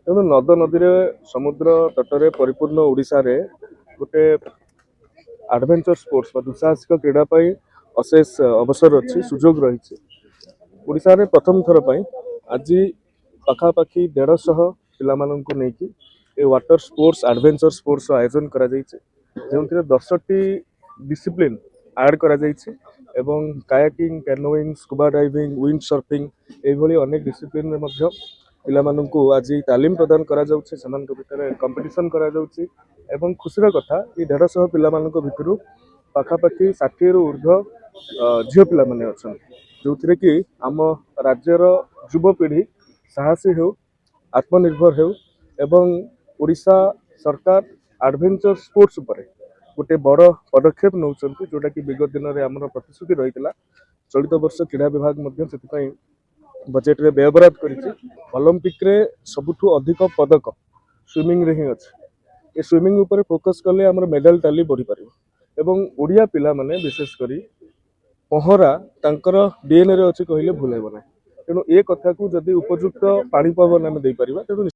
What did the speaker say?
ତେଣୁ ନଦ ନଦୀରେ ସମୁଦ୍ର ତଟରେ ପରିपूर्ण ଓଡ଼ିଶାରେ ଗୋଟେ ଆଡଭେଞ୍ଚର ସ୍पोର୍ट्स ବା ଦୁଃସାହସିକ क्रीड़ा ପାଇଁ ଅଶେଷ ଅବସର ଅଛି ସୁଯୋଗ ରହିଛି। ଓଡ଼ିଶାରେ ପ୍ରଥମ ଥର ପାଇଁ ଆଜି ପାଖାପାଖି 150 ପିଲାମାନଙ୍କୁ ନେଇକି ଏ ୱାଟର ସ୍पोର୍ट्स ଆଡଭେଞ୍ଚର ସ୍पोର୍ट्स ଆयोजन କରାଯାଇଛି ଯେଉଁଥିରେ 10ଟି ଡିସିପ୍ଲିନ୍ ଆଡ୍ କରାଯାଇଛି ଏବଂ kayaking canoeing scuba diving windsurfing ଏଇଭଳି ଅନେକ ଡିସିପ୍ଲିନରେ ମଧ୍ୟ ପିଲାମାନଙ୍କୁ ଆଜି ତାଲିମ ପ୍ରଦାନ କରାଯାଉଛି ସେମାନଙ୍କ ଭିତରେ କମ୍ପିଟିସନ କରାଯାଉଛି ଏବଂ ଖୁସିର କଥା ଏ 150 ପିଲାମାନଙ୍କ ଭିତରୁ ପାଖାପାଖି 60ରୁ ଉର୍ଦ୍ଧ୍ୱ ଝିଅ ପିଲାମାନେ ଅଛନ୍ତି ଯେଉଁଥିରେ କି ଆମ ରାଜ୍ୟର ଯୁବପିଢ଼ି ସାହସୀ ହେଉ ଆତ୍ମନିର୍ଭର ହେଉ ଏବଂ ଓଡ଼ିଶା ସରକାର ଆଡଭେଞ୍ଚର ସ୍पोର୍ट्स ଉପରେ ଗୋଟେ ବଡ଼ ପଦକ୍ଷେପ ନେଉଛନ୍ତି ଯେଉଁଟାକି ବିଗତ ଦିନରେ ଆମର ପ୍ରତିଶ୍ରୁତି ରହିଥିଲା। ଚଳିତ ବର୍ଷ କ୍ରୀଡ଼ା ବିଭାଗ ମଧ୍ୟ ସେଥିପାଇଁ ବଜେଟରେ ବ୍ୟୟବରାଦ କରିଛି। ଅଲିମ୍ପିକରେ ସବୁଠୁ ଅଧିକ ପଦକ ସୁଇମିଂରେ ହିଁ ଅଛି। ଏ ସୁଇମିଂ ଉପରେ ଫୋକସ୍ କଲେ ଆମର ମେଡାଲ ଟାଲି ବଢ଼ିପାରିବ ଏବଂ ଓଡ଼ିଆ ପିଲାମାନେ ବିଶେଷ କରି ପହଁରା ତାଙ୍କର ଡିଏନ୍ଏରେ ଅଛି କହିଲେ ଭୁଲ ହେବ ନାହିଁ। ତେଣୁ ଏ କଥାକୁ ଯଦି ଉପଯୁକ୍ତ ପାଣି ପବନ ଆମେ ଦେଇପାରିବା ତେଣୁ